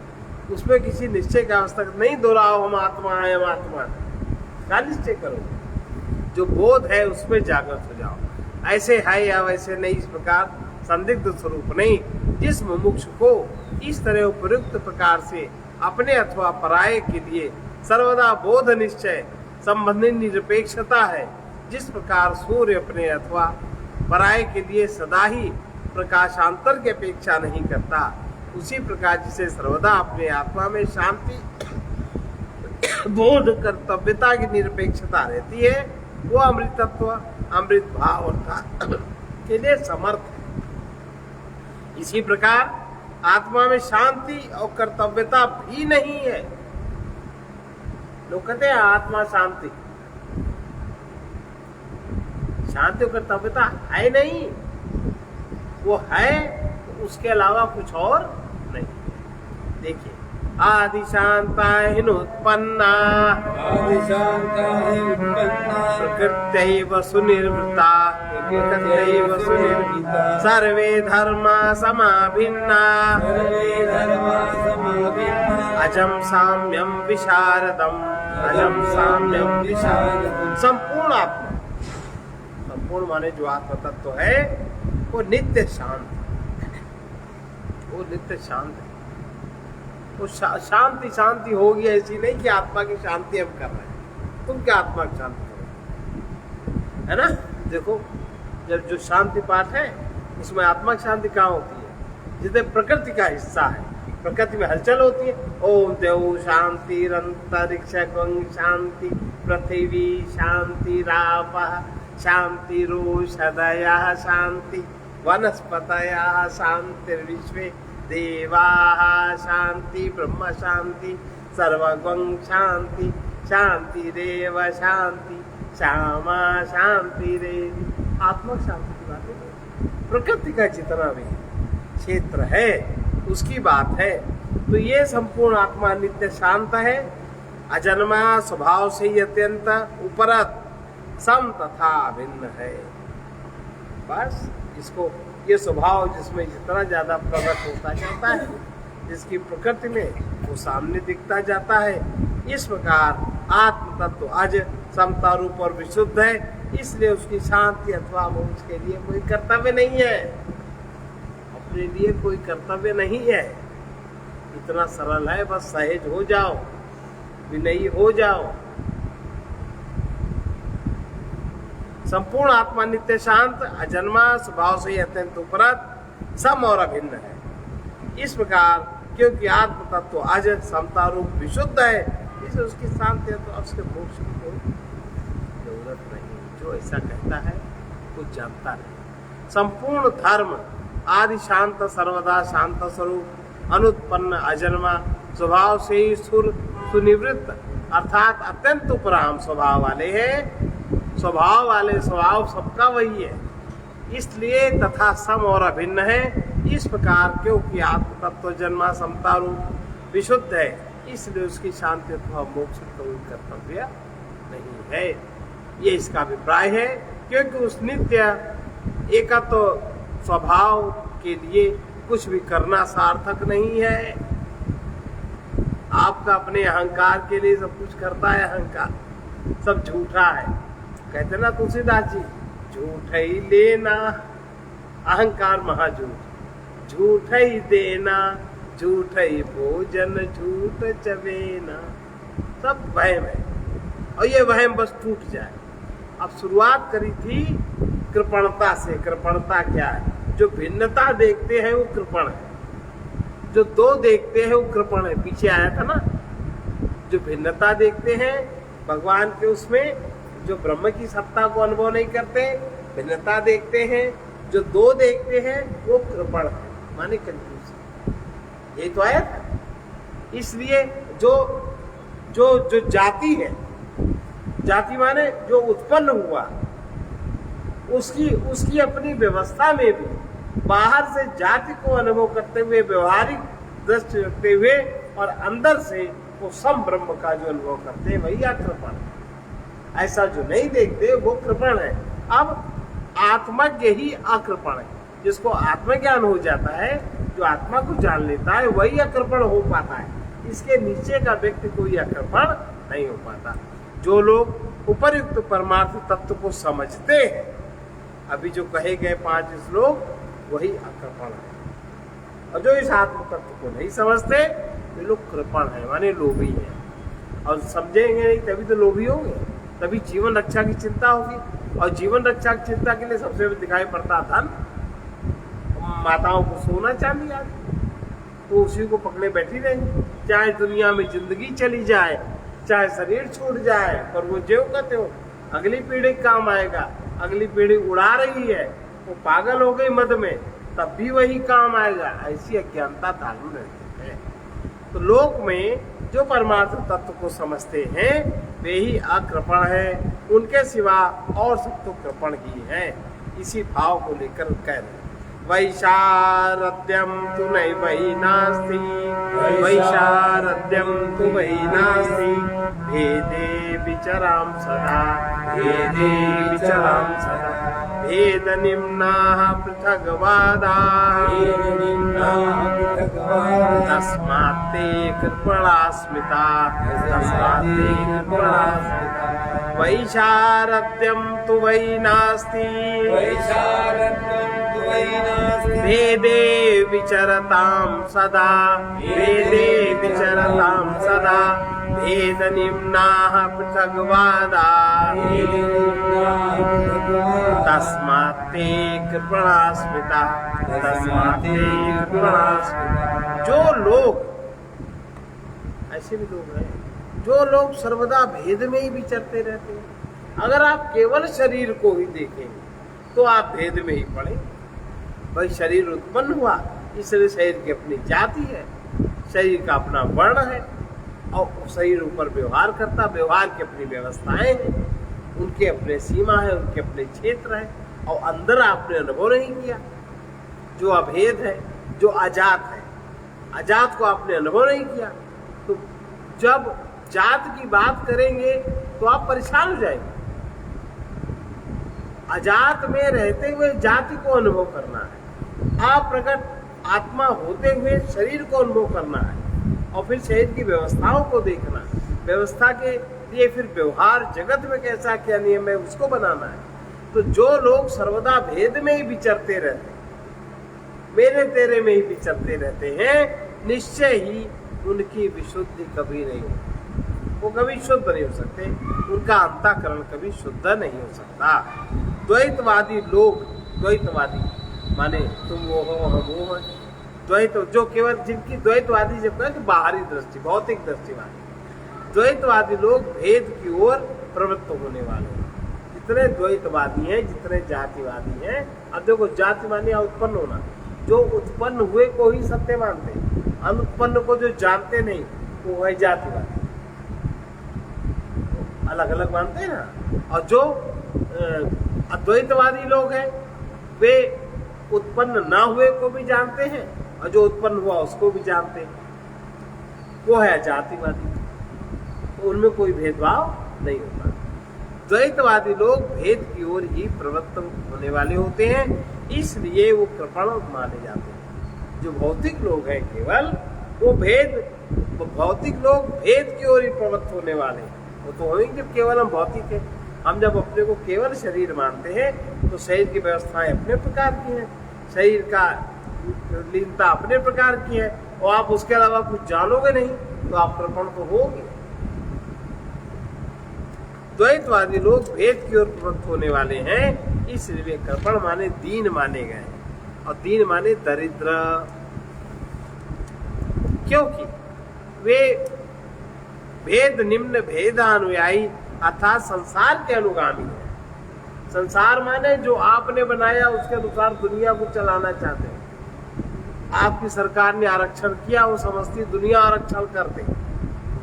उसमें किसी निश्चय का अवस्था नहीं दोहराओ हम आत्मा है, हम आत्मा है, क्या निश्चय करो? जो बोध है उसमें जागृत हो जाओ, ऐसे है या वैसे नहीं, इस प्रकार संदिग्ध स्वरूप नहीं। जिस मुमुक्षु को इस तरह उपयुक्त प्रकार से अपने अथवा पराये के लिए सर्वदा बोध निश्चय संबंधी निरपेक्षता है, जिस प्रकार सूर्य अपने अथवा पराये के लिए सदा ही प्रकाशांतर की अपेक्षा नहीं करता, उसी प्रकार जिसे सर्वदा अपने आत्मा में शांति बोध कर्तव्यता की निरपेक्षता रहती है, वो अमृतत्व, अमृत भाव के लिए समर्थ है। इसी प्रकार आत्मा में शांति और कर्तव्यता भी नहीं है। लोग कहते हैं आत्मा शांति, शांति और कर्तव्यता है नहीं, वो है उसके अलावा कुछ और नहीं। देखिए, आदि शांता हिनोत्पन्ना, आदि शांता हि उत्पन्ना, प्रकृत्यैव सुनिर्वृता, प्रकृत्यैव सुनिर्वृता, सर्वे धर्मा समाभिन्ना, सर्वे धर्मा समाभिन्ना, अजम साम्यम विशारदम, अजम साम्यम विशारदम। संपूर्ण आत्मा, संपूर्ण माने जो आत्मा तत्व है वो नित्य शांत, वो नित्य शांत है। वो शांति शांति होगी, ऐसी नहीं कि आत्मा की शांति हम कर रहे हैं, तुम क्या आत्मा की शांति करो, है ना? देखो, जब जो शांति पाठ है उसमें आत्मा की शांति कहाँ होती है? जितने प्रकृति का हिस्सा है, प्रकृति में हलचल होती है, ओम देव शांति अंतरिक्ष शांति, पृथ्वी शांति, रापः शांति, रोषधयः शांति, वनस्पतयः शांतिर्विश्वे देवाः शांति, ब्रह्म शांति, सर्वगं शांति, शांतिरेव शांति, श्यामा शांतिरेव। आत्मा शांति की बात है, प्रकृति का जितना भी क्षेत्र है उसकी बात है। तो ये संपूर्ण आत्मा नित्य शांत है, अजन्मा स्वभाव से ही अत्यंत उपरत सम तथा अभिन्न है। बस इसको, ये स्वभाव जिसमें जितना ज्यादा प्रकट होता जाता है, जिसकी प्रकृति में वो सामने दिखता जाता है, इस प्रकार आत्म तत्व आज समता रूप और विशुद्ध है, इसलिए उसकी शांति अथवा मोक्ष के लिए कोई कर्तव्य नहीं है, अपने लिए कोई कर्तव्य नहीं है। इतना सरल है, बस सहज हो जाओ, विनयी हो जाओ। संपूर्ण आत्मा नित्य शांत अजन्मा स्वभाव से अत्यंत उपरत सम और अभिन्न है। इस प्रकार क्योंकि आत्म तत्व अज समता रूप विशुद्ध है, इसलिए उसकी शांति है, तो उसके मोक्ष की कोई जरूरत नहीं। जो ऐसा कहता है वो जानता नहीं। संपूर्ण धर्म आदि शांत सर्वदा शांत स्वरूप अनुत्पन्न अजन्मा स्वभाव से ही सुनिवृत्त अर्थात अत्यंत उपराम स्वभाव वाले हैं। स्वभाव सबका वही है, इसलिए तथा सम और अभिन्न है। इस प्रकार क्योंकि आत्म तत्व जन्मा समता रूप विशुद्ध है, इसलिए उसकी शांति अथवा मोक्ष कोई कर्तव्य नहीं है। ये इसका अभिप्राय है, क्योंकि उस नित्य एकत्व स्वभाव के लिए कुछ भी करना सार्थक नहीं है। आपका अपने अहंकार के लिए सब कुछ करता है, अहंकार सब झूठा है। कहते ना तुलसीदास जी, झूठ ही लेना अहंकार महाझूठ, झूठ ही देना झूठ ही भोजन झूठ चबेना, सब वहम है। और ये वहम बस टूट जाए। अब शुरुआत करी थी कृपणता से। कृपणता क्या है? जो भिन्नता देखते हैं वो कृपण है, जो दो देखते हैं वो कृपण है। पीछे आया था ना, जो भिन्नता देखते हैं भगवान के, उसमें जो ब्रह्म की सत्ता को अनुभव नहीं करते, भिन्नता देखते हैं, जो दो देखते हैं वो कृपण है, माने कंफ्यूज। ये तो आया था। इसलिए जो जो जो जाति है, जाति माने जो उत्पन्न हुआ, उसकी अपनी व्यवस्था में भी बाहर से जाति को अनुभव करते हुए, व्यवहारिक दृष्टि रखते हुए, और अंदर से वो सम ब्रह्म का जो अनुभव करते हैं वही आकृपण है। ऐसा जो नहीं देखते वो कृपण है। अब आत्मज्ञ ही अकृपण है। जिसको आत्मज्ञान हो जाता है, जो आत्मा को जान लेता है, वही अकृपण हो पाता है। इसके नीचे का व्यक्ति कोई अकृपण नहीं हो पाता। जो लोग उपरयुक्त परमार्थ तत्व को समझते हैं, अभी जो कहे गए 5 श्लोक, वही अकृपण है। और जो इस आत्म तत्व को नहीं समझते, वे लोग कृपण है, माने लोभी है। और समझेंगे नहीं तभी तो लोभी होंगे, तभी जीवन रक्षा की चिंता होगी। और जीवन रक्षा की चिंता के लिए सबसे दिखाई पड़ता धन। माताओं को सोना चांदी आज, तो उसी को पकड़े बैठी रहेंगी। चाहे दुनिया में जिंदगी चली जाए, चाहे शरीर छूट जाए, पर वो ज्यों का त्यों अगली पीढ़ी काम आएगा। अगली पीढ़ी उड़ा रही है, वो पागल हो गई मद में, तब भी वही काम आएगा। ऐसी अज्ञानता धारण रहती है। तो लोक में जो परमार्थ तत्व को समझते हैं वे ही अकृपण है, उनके सिवा और सब तो कृपण ही है। इसी भाव को लेकर कह रहे वैशारद्यम तु नैवहि नास्ति, वैशारद्यम तु वै नास्ति, भेदे विचराम सदा, भेदे विचराम सदा, भेद निम्नाः पृथग्वादाः, तस्मात्ते कृपणास्मिताः, तस्मात्ते कृपणास्मिताः। वैशारद्यम तु वै नास्ति, भेदे विचरतां सदा, भेदे विचरतां सदा, भेद निम्नाः पृथग्वादाः, तस्मात्ते कृपणास्मिताः, तस्मात्ते कृपणास्मिताः। जो लोग, ऐसे भी लोग हैं, जो लोग सर्वदा भेद में ही विचरते रहते हैं। अगर आप केवल शरीर को ही देखेंगे तो आप भेद में ही पड़े। भाई शरीर उत्पन्न हुआ, इसलिए शरीर की अपनी जाति है, शरीर का अपना वर्ण है, और शरीर ऊपर व्यवहार करता, व्यवहार की अपनी व्यवस्थाएं हैं, उनके अपने सीमा है, उनके अपने क्षेत्र है, और अंदर आपने अनुभव नहीं किया। जो अभेद है, जो अजात है, अजात को आपने अनुभव नहीं किया, तो जब जात की बात करेंगे तो आप परेशान हो जाएंगे। अजात में रहते हुए जाति को अनुभव करना है, अप्रकट आत्मा होते हुए शरीर को अनुभव करना है, और फिर शरीर की व्यवस्थाओं को देखना है, व्यवस्था के लिए फिर व्यवहार जगत में कैसा क्या नियम है उसको बनाना है। तो जो लोग सर्वदा भेद में ही विचरते रहते, मेरे तेरे में ही विचरते रहते हैं, निश्चय ही उनकी विशुद्धि कभी नहीं होती, वो कभी शुद्ध नहीं हो सकते, उनका अंतःकरण कभी शुद्ध नहीं हो सकता। द्वैतवादी लोग, द्वैतवादी माने तुम वो हो हम वो हो, द्वैत जो केवल जिनकी द्वैतवादी जब कि बाहरी दृष्टि भौतिक दृष्टिवादी, द्वैतवादी लोग भेद की ओर प्रवृत्त होने वाले हैं। जितने द्वैतवादी हैं, जितने जातिवादी हैं, अब देखो जातिवादी उत्पन्न होना, जो उत्पन्न हुए को ही सत्य मानते हैं, अनुत्पन्न को जो जानते नहीं वो है जातिवादी, अलग अलग मानते हैं ना। और जो अद्वैतवादी लोग हैं वे उत्पन्न ना हुए को भी जानते हैं और जो उत्पन्न हुआ उसको भी जानते हैं, वो है जातिवादी। तो उनमें कोई भेदभाव नहीं होता। द्वैतवादी लोग भेद की ओर ही प्रवृत्त होने वाले होते हैं, इसलिए वो कृपण माने जाते हैं। जो भौतिक लोग हैं केवल वो भौतिक लोग भेद की ओर ही प्रवृत्त होने वाले हैं। वो तो होंगे जब केवल हम भौतिक हैं। हम जब अपने को केवल शरीर मानते हैं तो शरीर की व्यवस्थाएं अपने प्रकार की हैं, शरीर का लीनता अपने प्रकार की है, और आप उसके अलावा कुछ जानोगे नहीं तो आप कृपण तो होगे। द्वैतवादी लोग भेद की ओर प्रवृत्त होने वाले हैं, इसलिए वे कृपण माने दीन माने गए, और दीन माने दरिद्र, क्योंकि वे भेद निम्न भेदानुयायी अर्थात संसार के अनुगामी है। संसार माने जो आपने बनाया उसके अनुसार दुनिया को चलाना चाहते हैं। आपकी सरकार ने आरक्षण किया, वो समझती दुनिया आरक्षण कर दे,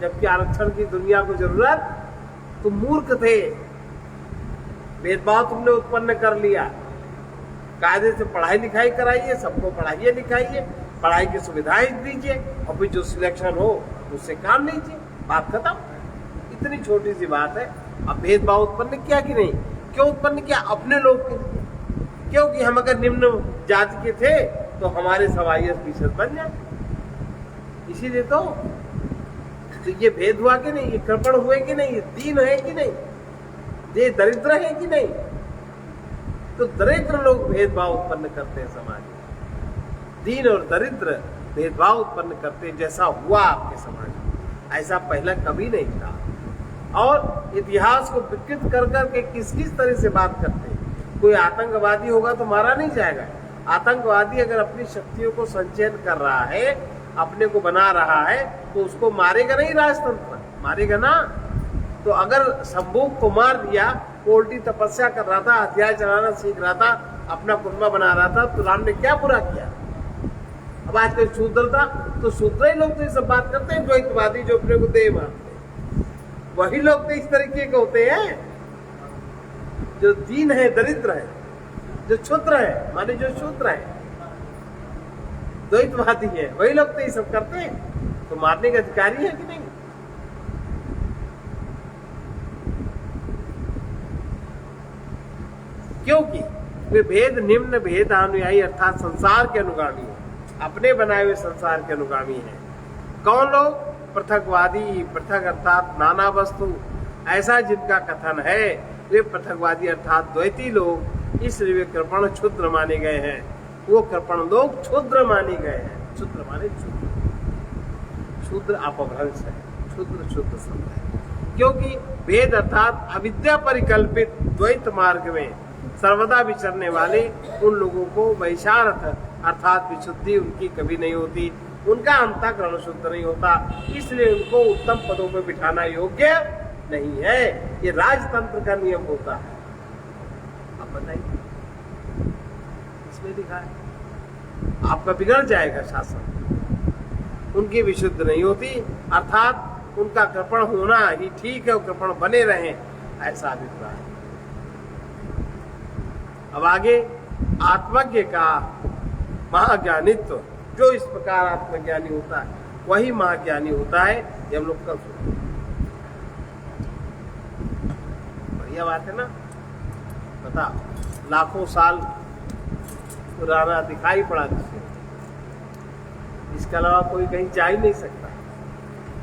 जबकि आरक्षण की दुनिया को जरूरत, तुम मूर्ख थे, भेदभाव तुमने उत्पन्न कर लिया। कायदे से पढ़ाई लिखाई कराइए, सबको पढ़ाइए लिखाइए, पढ़ाई की सुविधाएं दीजिए, और फिर जो सिलेक्शन हो उससे काम लीजिए, बात खत्म। इतनी छोटी सी बात है। अब भेदभाव उत्पन्न किया कि नहीं? क्यों उत्पन्न किया? अपने लोग के लिए, क्योंकि हम अगर निम्न जाति के थे तो हमारे 22% बन जाए, इसीलिए तो ये भेद हुआ कि नहीं, ये कृपण हुए कि नहीं, ये दीन है कि नहीं, ये दरिद्र है कि नहीं। तो दरिद्र लोग भेदभाव उत्पन्न करते हैं समाज में, दीन और दरिद्र भेदभाव उत्पन्न करते हैं, जैसा हुआ आपके समाज में ऐसा पहले कभी नहीं था। और इतिहास को विकृत कर करके किस किस तरह से बात करते हैं। कोई आतंकवादी होगा तो मारा नहीं जाएगा। आतंकवादी अगर अपनी शक्तियों को संचयन कर रहा है, अपने को बना रहा है, तो उसको मारेगा नहीं राजतंत्र, मारेगा ना। तो अगर संभोग को मार दिया, वो उल्टी तपस्या कर रहा था, हथियार चलाना सीख रहा था, अपना कुनबा बना रहा था, तो राम ने क्या बुरा किया? अब आजकल शूद्र था तो शूद्र ही लोग तो ये सब बात करते हैं, द्वैतवादी जो अपने को देव मानते हैं, वही लोग तो इस तरीके के होते हैं। जो दीन है, दरिद्र है, जो क्षुद्र है माने जो शूद्र है, द्वैतवादी है, वही लोग तो ये सब करते हैं। तो मारने के अधिकारी है कि नहीं? क्योंकि वे भेद निम्न भेद अनुयायी अर्थात संसार के अनुगामी है, अपने बनाए हुए संसार के अनुगामी है। कौन लोग? पृथकवादी, पृथक अर्थात नाना वस्तु, ऐसा जिनका कथन है वे पृथकवादी अर्थात द्वैती लोग, इसलिए वे कृपण क्षुद्र माने गए हैं। वो कृपण लोग क्षुद्र माने गए हैं। क्षुद्र माने क्षुद्र अपभ्रंश है, क्षुद्र शुद्ध शब्द है। क्योंकि भेद अर्थात अविद्या परिकल्पित द्वैत मार्ग में सर्वदा विचरने वाले उन लोगों को वैशार्थ अर्थात विशुद्धि उनकी कभी नहीं होती, उनका अंतःकरण शुद्ध नहीं होता, इसलिए उनको उत्तम पदों पर बिठाना योग्य नहीं है। ये राजतंत्र का नियम होता है। अब बताइए, इसमें लिखा है आपका बिगड़ जाएगा शासन। उनकी विशुद्ध नहीं होती, अर्थात उनका कृपण होना ही ठीक है, कृपण बने रहें, ऐसा अभिप्राय है। अब आगे आत्मज्ञ का महाज्ञानित्व, जो इस प्रकार आत्मज्ञानी होता है वही महाज्ञानी होता है। ये हम लोग कल सुने, बढ़िया बात है ना। बता, लाखों साल पुराना दिखाई पड़ा जिसे, इसके अलावा कोई कहीं जा ही नहीं सकता।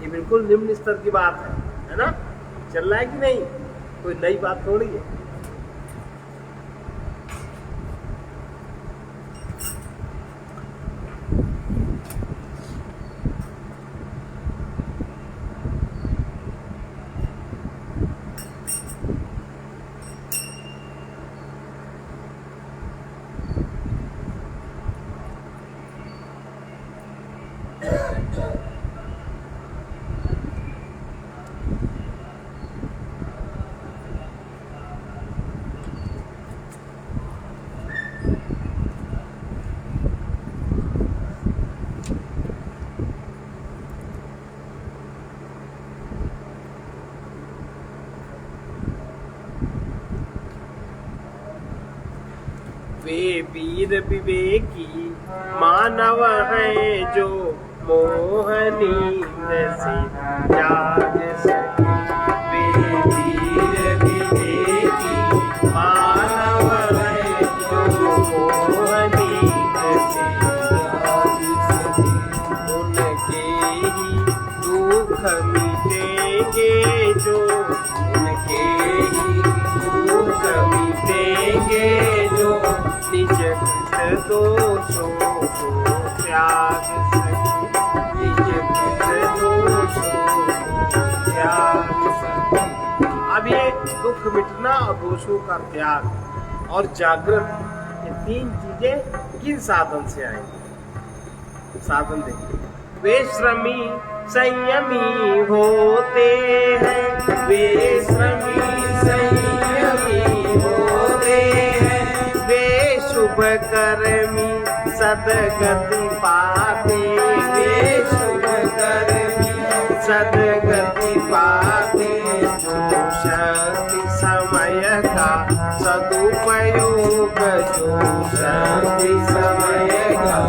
ये बिल्कुल निम्न स्तर की बात है ना? चल रहा है कि नहीं? कोई नई बात थोड़ी है। वे वीर विवेकी मानव हैं जो मोह नींद से जाग सके। वे वीर विवेकी मानव हैं जो मोह नींद से जाग सके। उनके ही दुख मिटेंगे जो, उनके ही दुख मिटेंगे जो निज कृत दोषों को त्याग सके। निज कृत दोषों को त्याग सके। अब ये दुख मिटना और दोषों का त्याग और जागृत, ये तीन चीजें किन साधन से आएंगी? साधन देखिए, वे श्रमी संयमी होते हैं। वे श्रमी संयमी होते हैं। वे शुभ कर्मी सदगति पाते। वे शुभ कर्मी सदगति पाते। जो शक्ति समय का सदुपयोग, जो शक्ति समय का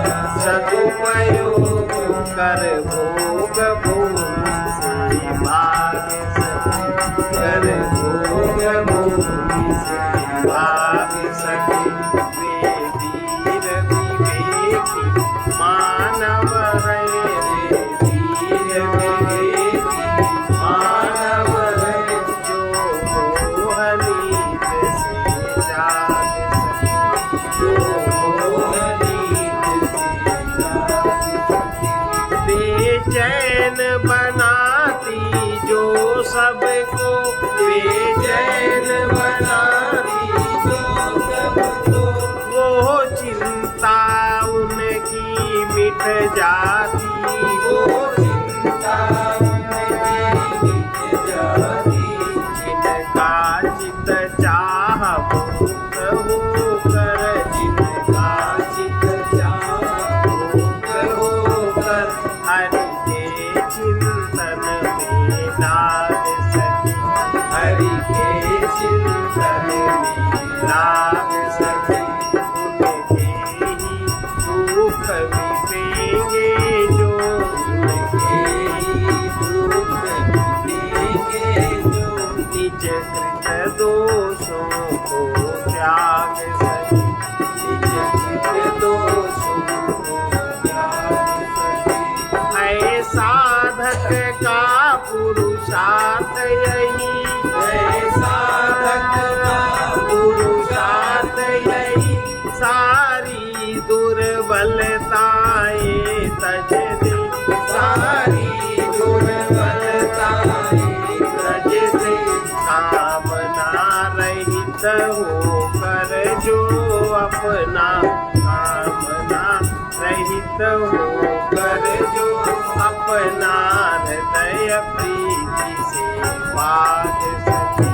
सदुपयोग कर भोग भूमि से भाग सके। कर भोग भूमि से भाग सके। वे वीर विवेकी मानव हैं। वे वीर विवेकी मानव हैं जो मोह नींद से जाग सके। जो मोह नींद से जाग सके। बेचैन बनाती जो सबको, बेचैन बनाती जो सबको, वो चिंता उनकी मिट जाती। वो चिंता उनकी मिट जाती। जिनका चित चाह मुक्त होकर, जिनका चित चाह मुक्त होकर हरि के चिंतन में लाग सके। हरि के चिंतन में लाग सके। उनके ही दुख मिटेंगे जो, उनके ही दुख मिटेंगे जो निज कृत दोषों को त्याग सके। निज कृत दोषों को त्याग सके। है साधक का पुरुषार्थ यही। है साधक का पुरुषार्थ यही। सारी दुर्बलताएं तज दे। सारी दुर्बलताएं तज दे। कामना रहित होकर जो अपना, कामना रहित होकर जो अपना हृदय प्रीति से पाग सके।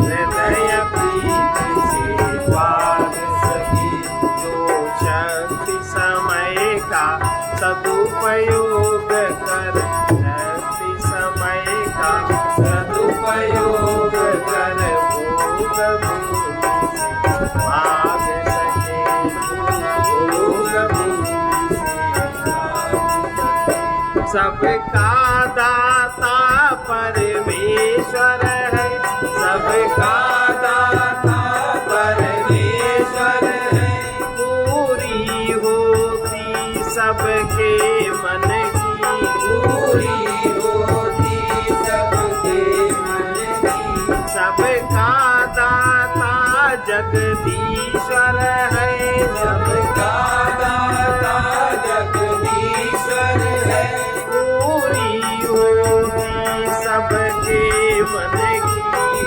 हृदय प्रीति से पाग सके। जो शक्ति समय का सदुपयोग कर, शक्ति समय का सदुपयोग कर भोग भूमि से भाग सके। भोग भूमि से भाग सके। सबका दाता परमेश्वर है। सबका दाता मन की, पूरी होती सबके मन की। सबका दाता जगदीश्वर है, सबका दाता जगदीश्वर है। पूरी होती सबके मन की,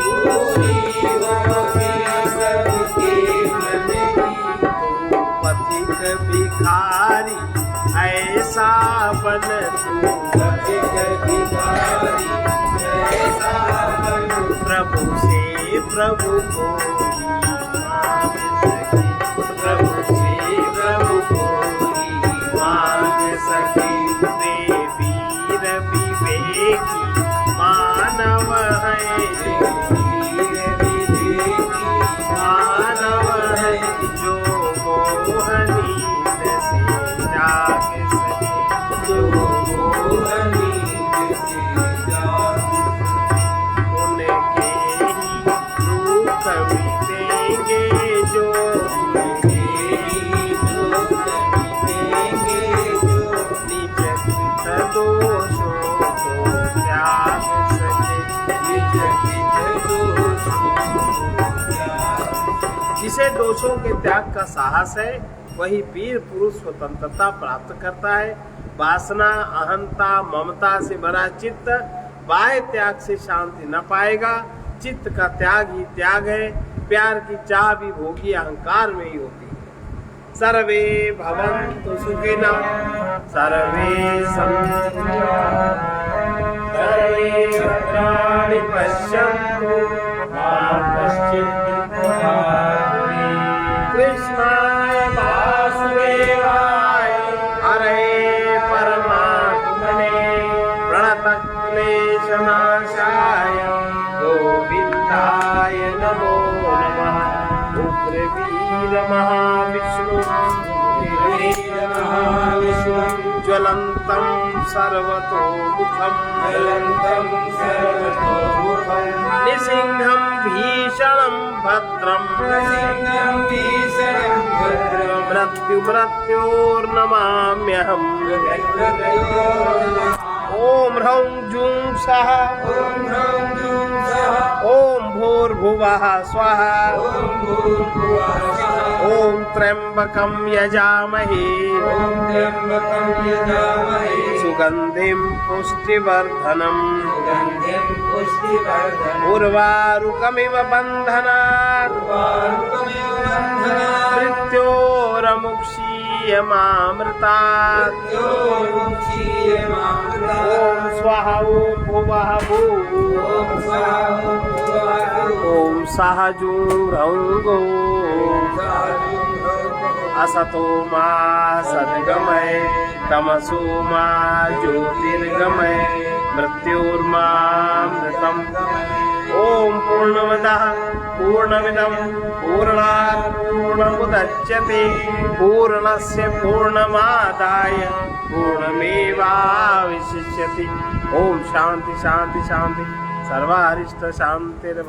पूरी होती सबके मन की। पथिक भिखारी ऐसा बन तू, पथिक भिखारी ऐसा बन तू। प्रभु से प्रभु को मांग सके, प्रभु से प्रभु को मांग सके। वे वीर विवेकी मानव है, वीर विवेकी मानव है, जो मोहनीत से जाग सके, जो मोहनीत से जाग। उनके ही रूप मिलेंगे जो, निज कृत दोषों को त्याग सके। जिसे दोषों के त्याग का साहस है, वही वीर पुरुष स्वतंत्रता प्राप्त करता है। वासना, अहंता, ममता से भरा चित्त बाह्य त्याग से शांति न पाएगा। चित्त का त्याग ही त्याग है। प्यार की चाह भी भोगी अहंकार में ही होती है। सर्वे भवन्तु सुखिनः, सर्वे सन्तु सर्वे भद्राणि पश्यन्तु मा कश्चित् दुःखभाग्। कृष्णाय वासुदेवाय हरे परमात्मने प्रणतक्लेशनाशाय गोविन्दाय नमो नमः। उग्रवीर महाविष्णु ज्वलन्तं सर्वतोमुखं निसिंहं भीषणं भद्रं मृत्युर्नमाम्यहम्। ॐ ह्रौं जूं सः ॐ भूर्भुवः स्वः ॐ त्र्यम्बकं यजामहे सुगन्धिं पुष्टिवर्धनम् उर्वारुकमिव बन्धनात् मृत्योरमुक्षीयमामृतात्। ॐ स्वाहा ॐ भुवः भूः ॐ सः जूं ह्रौं गौः। असतो मा सद्गमय तमसो मा ज्योतिर्गमय मृत्योर्मामृतम्। ॐ पूर्णमदः पूर्णमिदं पूर्णात् पूर्णमुदच्यते पूर्णस्य पूर्णमादाय पूर्णमेवावशिष्यति। ॐ शान्ति शान्ति शान्ति सर्वारिष्ट शान्तिर्भवतु।